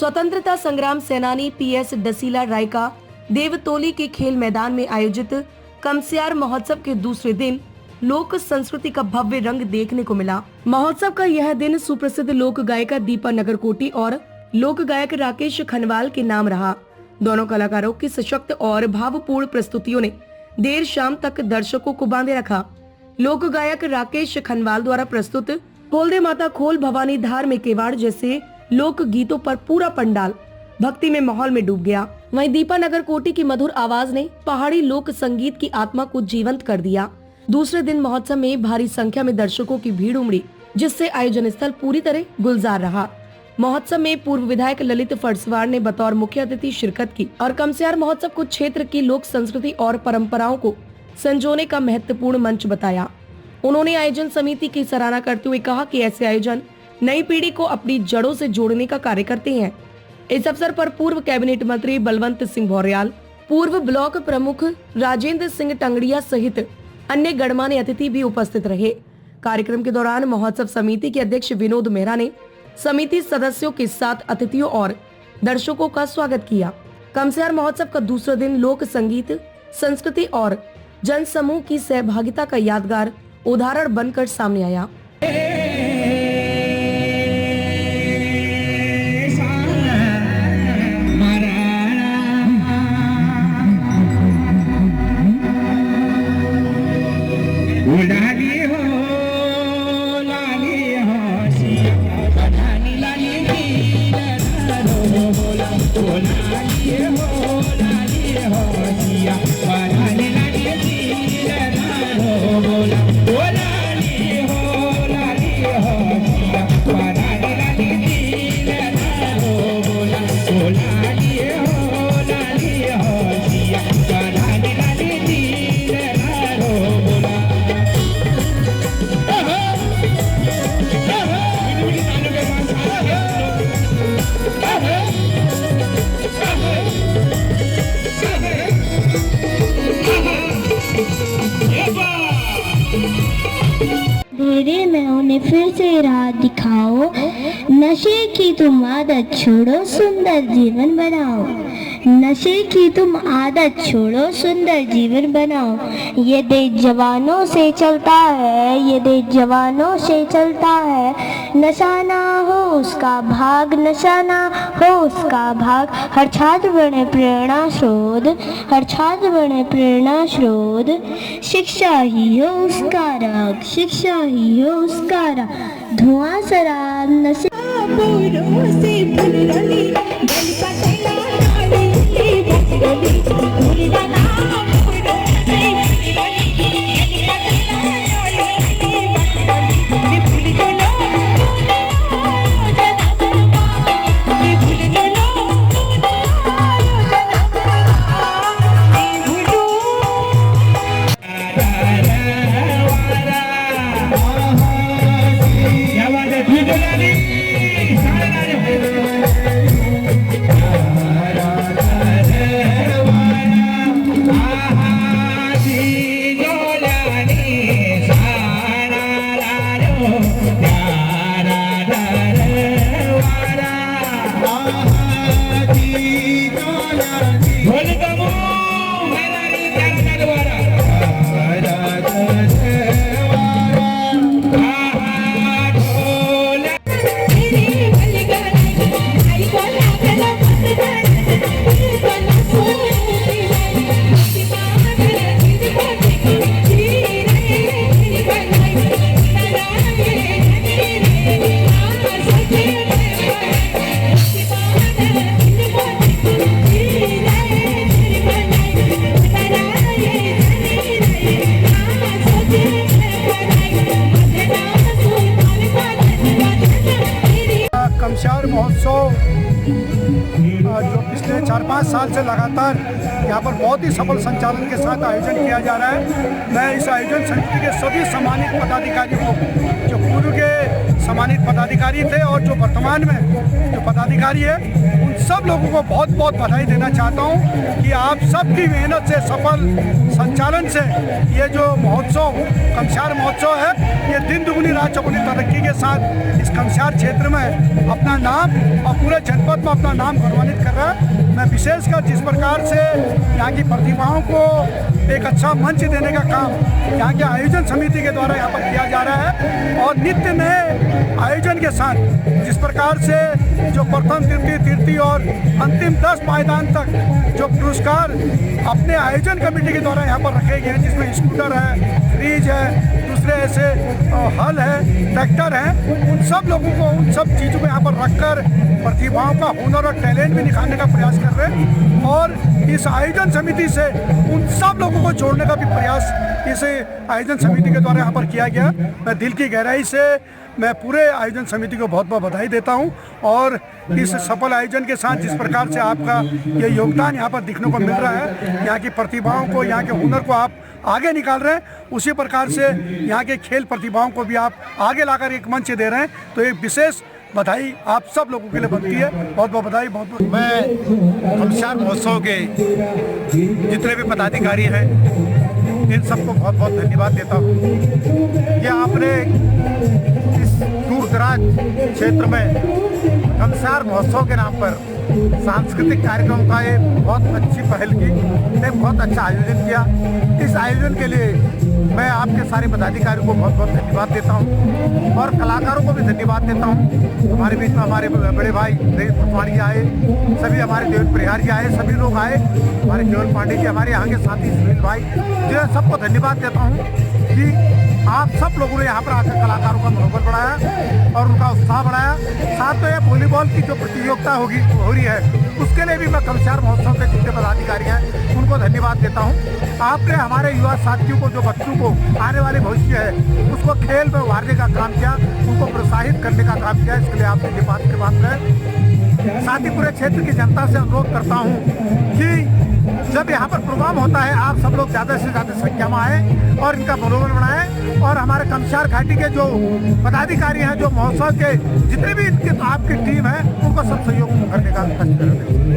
स्वतंत्रता संग्राम सेनानी पीएस डसीला राय का देवतोली के खेल मैदान में आयोजित कमस्यार महोत्सव के दूसरे दिन लोक संस्कृति का भव्य रंग देखने को मिला। महोत्सव का यह दिन सुप्रसिद्ध लोक गायिका दीपा नगरकोटी और लोक गायक राकेश खनवाल के नाम रहा। दोनों कलाकारों की सशक्त और भावपूर्ण प्रस्तुतियों ने देर शाम तक दर्शकों को बांधे रखा। लोक गायक राकेश खनवाल द्वारा प्रस्तुत खोल दे माता खोल भवानी धार में केवाड़ जैसे लोक गीतों पर पूरा पंडाल भक्ति में माहौल में डूब गया। वहीं दीपा नगरकोटी की मधुर आवाज ने पहाड़ी लोक संगीत की आत्मा को जीवंत कर दिया। दूसरे दिन महोत्सव में भारी संख्या में दर्शकों की भीड़ उमड़ी, जिससे आयोजन स्थल पूरी तरह गुलजार रहा। महोत्सव में पूर्व विधायक ललित फड़सवार ने बतौर मुख्य अतिथि शिरकत की और कमस्यार महोत्सव को क्षेत्र की लोक संस्कृति और परंपराओं को संजोने का महत्वपूर्ण मंच बताया। उन्होंने आयोजन समिति की सराहना करते हुए कहा कि ऐसे आयोजन नई पीढ़ी को अपनी जड़ों से जोड़ने का कार्य करते हैं। इस अवसर पर पूर्व कैबिनेट मंत्री बलवंत सिंह भौर्याल, पूर्व ब्लॉक प्रमुख राजेंद्र सिंह टंगड़िया सहित अन्य गणमान्य अतिथि भी उपस्थित रहे। कार्यक्रम के दौरान महोत्सव समिति के अध्यक्ष विनोद मेहरा ने समिति सदस्यों के साथ अतिथियों और दर्शकों का स्वागत किया। कमस्यार महोत्सव का दूसरा दिन लोक संगीत, संस्कृति और जन समूह की सहभागिता का यादगार उदाहरण बनकर सामने आया। मेरे में उन्हें फिर से राह दिखाओ, नशे की तुम आदत छोड़ो, सुंदर जीवन बनाओ। नशे की तुम आदत छोड़ो, सुंदर जीवन बनाओ। ये देश जवानों से चलता है, ये देश जवानों से चलता है। नशा ना हो उसका भाग, नशा ना हो उसका भाग। हर छात्र बने प्रेरणा स्रोत, हर छात्र बने प्रेरणा स्रोत। शिक्षा ही हो उसका राग, शिक्षा ही हो उसका राग। धुआं शराब नशे कमस्यार महोत्सव जो पिछले 4-5 साल से लगातार यहाँ पर बहुत ही सफल संचालन के साथ आयोजन किया जा रहा है। मैं इस आयोजन समिति के सभी सम्मानित पदाधिकारियों को, जो पूर्व के सम्मानित पदाधिकारी थे और जो वर्तमान में जो पदाधिकारी है उन सब लोगों को बहुत बहुत बधाई देना चाहता हूँ कि आप सबकी मेहनत से सफल संचालन से ये जो महोत्सव कमस्यार महोत्सव है ये दिन दुगुनी रात चौगुनी तरक्की के साथ इस कमस्यार क्षेत्र में अपना नाम और पूरे जनपद में अपना नाम गौरवान्वित कर रहा है। मैं विशेषकर जिस प्रकार से यहाँ की प्रतिभाओं को एक अच्छा मंच देने का काम यहाँ के आयोजन समिति के द्वारा यहाँ पर किया जा रहा है और नित्य नए आयोजन के साथ जिस प्रकार से जो प्रथम तृतीय और अंतिम 10 पायदान तक जो पुरस्कार अपने आयोजन कमेटी के द्वारा यहाँ पर रखे गए हैं, जिसमें स्कूटर है, फ्रिज है, दूसरे ऐसे हल है, ट्रैक्टर है, उन सब लोगों को उन सब चीज़ों को यहाँ पर रखकर प्रतिभाओं का हुनर और टैलेंट भी निखारने का प्रयास कर रहे हैं और इस आयोजन समिति से उन सब लोगों को जोड़ने का भी प्रयास इस आयोजन समिति के द्वारा यहाँ पर किया गया। मैं दिल की गहराई से मैं पूरे आयोजन समिति को बहुत बहुत बधाई देता हूँ और इस सफल आयोजन के साथ जिस प्रकार से आपका ये योगदान यहाँ पर दिखने को मिल रहा है, यहाँ की प्रतिभाओं को, यहाँ के हुनर को आप आगे निकाल रहे हैं, उसी प्रकार से यहाँ के खेल प्रतिभाओं को भी आप आगे लाकर एक मंच दे रहे हैं, तो एक विशेष बधाई आप सब लोगों के लिए बनती है। बहुत बहुत बधाई। बहुत बहुत मैं कमस्यार महोत्सव के जितने भी पदाधिकारी हैं इन सबको बहुत बहुत धन्यवाद देता हूँ कि आपने इस दूर दराज क्षेत्र में कमस्यार महोत्सव के नाम पर सांस्कृतिक कार्यक्रम का एक बहुत अच्छी पहल की, एक बहुत अच्छा आयोजन किया। इस आयोजन के लिए मैं आपके सारे पदाधिकारियों को बहुत बहुत धन्यवाद देता हूं और कलाकारों को भी धन्यवाद देता हूं। हमारे बीच में हमारे बड़े भाई देव पुटवाणी जी आए, सभी हमारे देवेंद्र परिहार जी आए, सभी लोग आए, हमारे केवल पांडे जी, हमारे यहाँ के साथी सुनील भाई, जो सबको धन्यवाद देता हूँ कि आप सब लोगों ने यहाँ पर आकर कलाकारों का मनोबल बढ़ाया और उनका उत्साह बढ़ाया। साथ में ये वॉलीबॉल की जो प्रतियोगिता हो रही है उसके लिए भी मैं कमस्यार महोत्सव के जितने पदाधिकारी हैं उनको धन्यवाद देता हूँ। आपने हमारे युवा साथियों को, जो बच्चों को आने वाले भविष्य है उसको खेल में उभारने का काम किया, उनको प्रोत्साहित करने का काम किया, इसके लिए आपसे धन्यवाद के बात है। साथ ही पूरे क्षेत्र की जनता से अनुरोध करता हूँ कि जब यहाँ पर प्रोग्राम होता है आप सब लोग ज़्यादा से ज़्यादा संख्या में आए और इनका मनोबल बढ़ाएं और हमारे कमस्यार घाटी के जो पदाधिकारी हैं, जो महोत्सव के जितने भी इनके आपकी टीम है, उनको सब सहयोग करने का कष्ट करें।